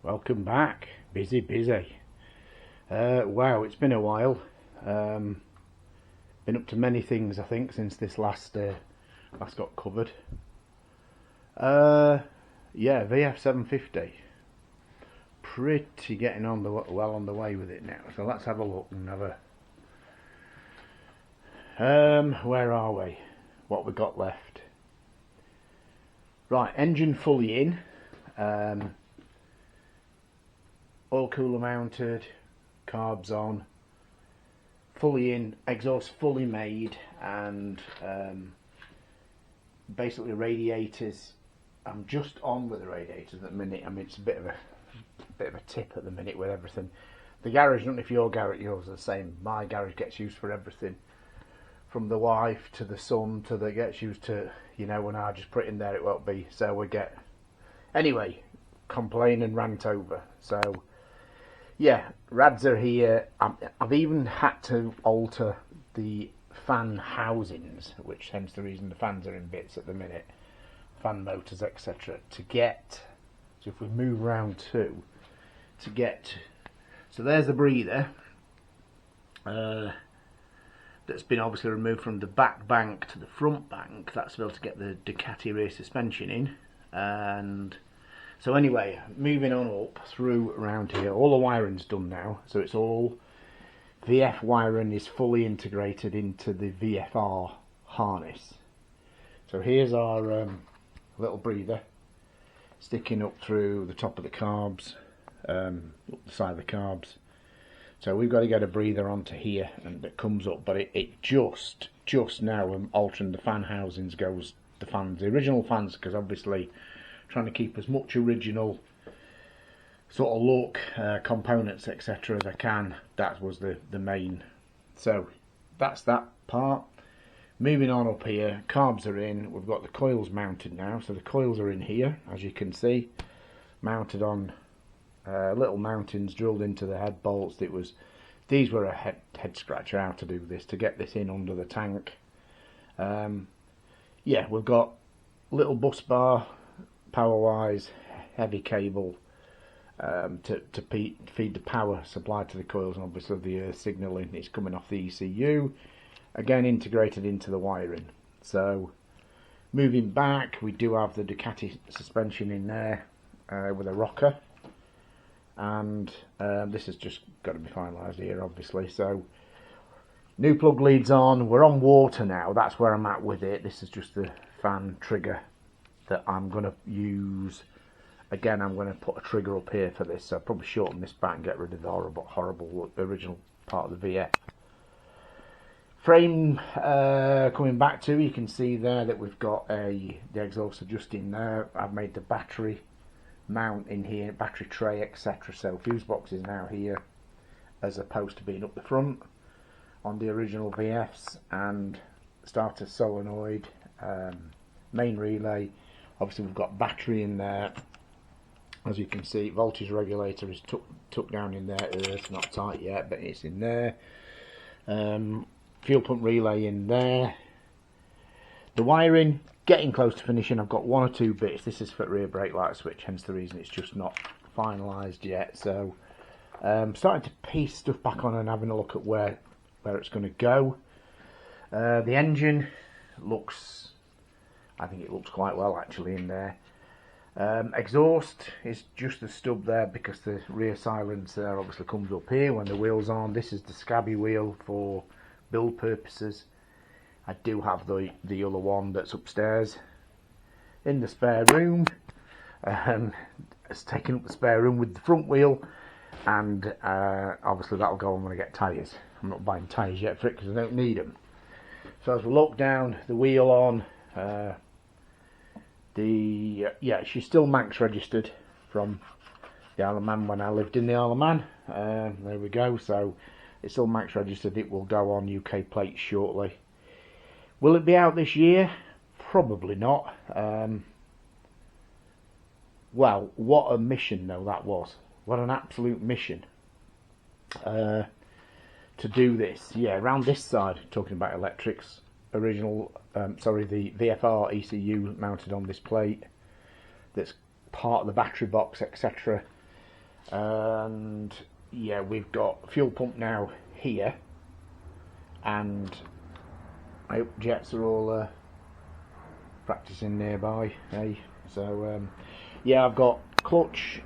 Welcome back. Busy. Wow, it's been a while. Been up to many things, I think, since this last got covered. Yeah, VF750. Pretty getting on well on the way with it now. So let's have a look and have a. Where are we? What we got left? Right, engine fully in. Oil cooler mounted, carbs on, fully in, exhaust fully made, and basically radiators. I'm just on with the radiators at the minute. I mean, it's a bit of a tip at the minute with everything. The garage, I don't know if yours are the same. My garage gets used for everything, from the wife to the son to the gets used to, you know, when I just put it in there it won't be. So we get, anyway, complain and rant over. So yeah, rads are here. I've even had to alter the fan housings, which hence the reason the fans are in bits at the minute, fan motors, etc. to get, so if we move around to get, so there's the breather that's been obviously removed from the back bank to the front bank. That's to be able to get the Ducati rear suspension in. And so anyway, moving on up through around here, all the wiring's done now, so it's all VF wiring is fully integrated into the VFR harness. So here's our little breather sticking up through the top of the carbs, up the side of the carbs. So we've got to get a breather onto here, and it comes up, but it just now altering the fan housings goes the fans, the original fans, because obviously trying to keep as much original sort of look, components, etc. as I can. That was the main. So that's that part. Moving on up here, carbs are in. We've got the coils mounted now, so the coils are in here, as you can see, mounted on little mountings drilled into the head bolts. These were a head scratcher how to do this, to get this in under the tank. Yeah, we've got little bus bar, power wise, heavy cable to feed the power supply to the coils, and obviously the signalling is coming off the ECU, again integrated into the wiring. So moving back, we do have the Ducati suspension in there with a rocker, and this has just got to be finalised here obviously. So new plug leads on, we're on water now, that's where I'm at with it. This is just the fan trigger that I'm going to use. Again, I'm going to put a trigger up here for this, so I'll probably shorten this back and get rid of the horrible original part of the VF. Frame coming back to, you can see there that we've got the exhaust adjusting there. I've made the battery mount in here, battery tray, etc. So fuse box is now here as opposed to being up the front on the original VFs, and starter solenoid, main relay. Obviously we've got battery in there, as you can see. Voltage regulator is tucked down in there. It's not tight yet, but it's in there. Fuel pump relay in there. The wiring getting close to finishing. I've got one or two bits. This is for rear brake light switch, hence the reason it's just not finalised yet. So starting to piece stuff back on and having a look at where it's going to go. The engine looks, I think it looks quite well actually in there. Exhaust is just the stub there, because the rear silencer obviously comes up here when the wheel's on. This is the scabby wheel for build purposes. I do have the other one that's upstairs in the spare room. It's taken up the spare room with the front wheel, and obviously that'll go on when I get tyres. I'm not buying tyres yet for it because I don't need them. So as we look down, the wheel on, yeah, she's still Manx registered from the Isle of Man when I lived in the Isle of Man. There we go. So it's still Manx registered. It will go on UK plates shortly. Will it be out this year? Probably not. Well, what a mission though that was. What an absolute mission to do this. Yeah, around this side, talking about electrics, original, the VFR ECU mounted on this plate that's part of the battery box, etc. And yeah, we've got fuel pump now here, and I hope jets are all practicing nearby, hey? So yeah, I've got clutch,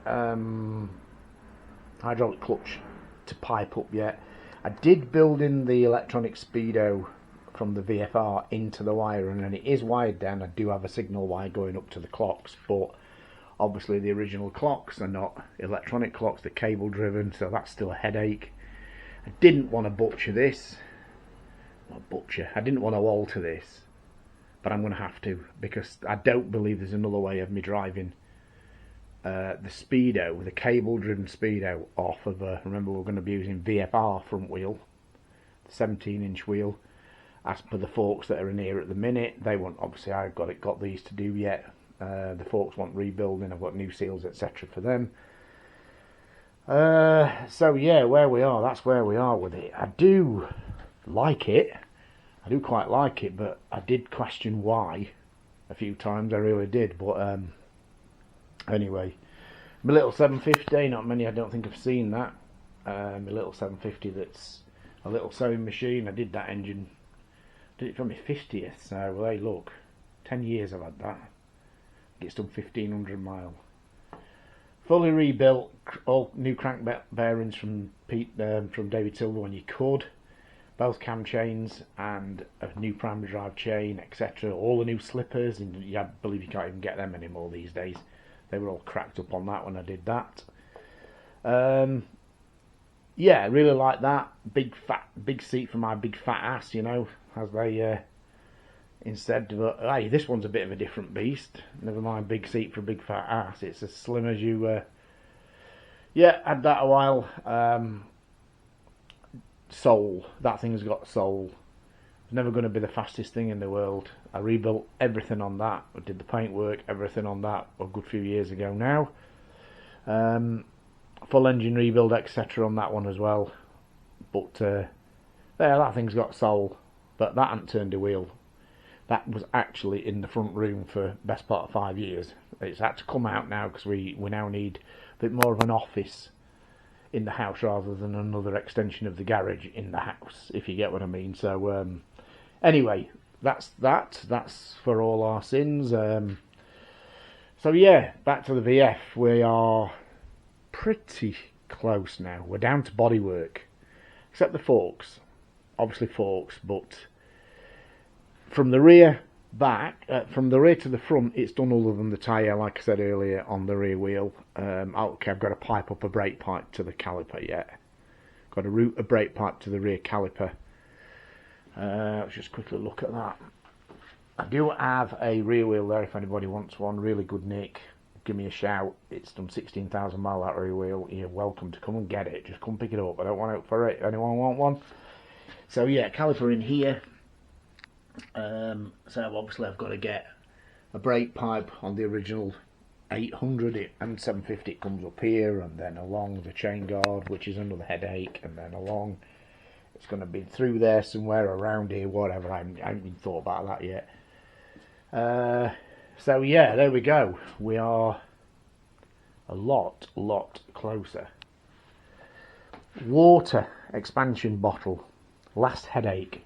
hydraulic clutch to pipe up yet. I did build in the electronic speedo from the VFR into the wire, and it is wired down. I do have a signal wire going up to the clocks, but obviously the original clocks are not electronic clocks, they're cable driven, so that's still a headache. I didn't want to butcher this. Not butcher, I didn't want to alter this, but I'm going to have to, because I don't believe there's another way of me driving the speedo, the cable driven speedo, off of remember we're going to be using VFR front wheel, 17-inch wheel, as per the forks that are in here at the minute. They want, obviously I've got these to do yet. The forks want rebuilding, I've got new seals etc for them. So yeah, where we are, that's where we are with it. I do like it, I do quite like it, but I did question why a few times, I really did. But anyway, my little 750, not many I don't think have seen that. My little 750, that's a little sewing machine. I did that engine, did it for my 50th, so well, hey look, 10 years I've had that. It's done 1,500 miles. Fully rebuilt, all new crank bearings from David Silver when you could, both cam chains and a new primary drive chain, etc. All the new slippers, and I believe you can't even get them anymore these days. They were all cracked up on that when I did that. Yeah, I really like that. Big seat for my big fat ass, you know, as they instead of hey, this one's a bit of a different beast. Never mind big seat for a big fat ass. It's as slim as you. Yeah, had that a while. Soul. That thing's got soul. It's never going to be the fastest thing in the world. I rebuilt everything on that. I did the paintwork, everything on that a good few years ago now. Full engine rebuild, etc. on that one as well. But yeah, that thing's got soul. But that hasn't turned a wheel. That was actually in the front room for best part of 5 years. It's had to come out now because we now need a bit more of an office in the house rather than another extension of the garage in the house, if you get what I mean. So anyway, that's for all our sins. So yeah, back to the VF. We are pretty close now. We're down to bodywork, except the forks, obviously forks, but from the rear back, from the rear to the front, it's done other than the tyre, like I said earlier, on the rear wheel. Okay, I've got to pipe up a brake pipe to the caliper yet. Got to route a brake pipe to the rear caliper. Let's just quickly look at that. I do have a rear wheel there if anybody wants one. Really good nick. Give me a shout. It's done 16,000 miles, that rear wheel. You're welcome to come and get it. Just come pick it up. I don't want out for it. Anyone want one? So yeah, caliper in here. So obviously I've got to get a brake pipe on the original 800 and 750. It comes up here and then along the chain guard, which is another headache, and then along. It's going to be through there somewhere, around here, whatever. I haven't even thought about that yet. So yeah, there we go. We are a lot closer. Water expansion bottle. Last headache.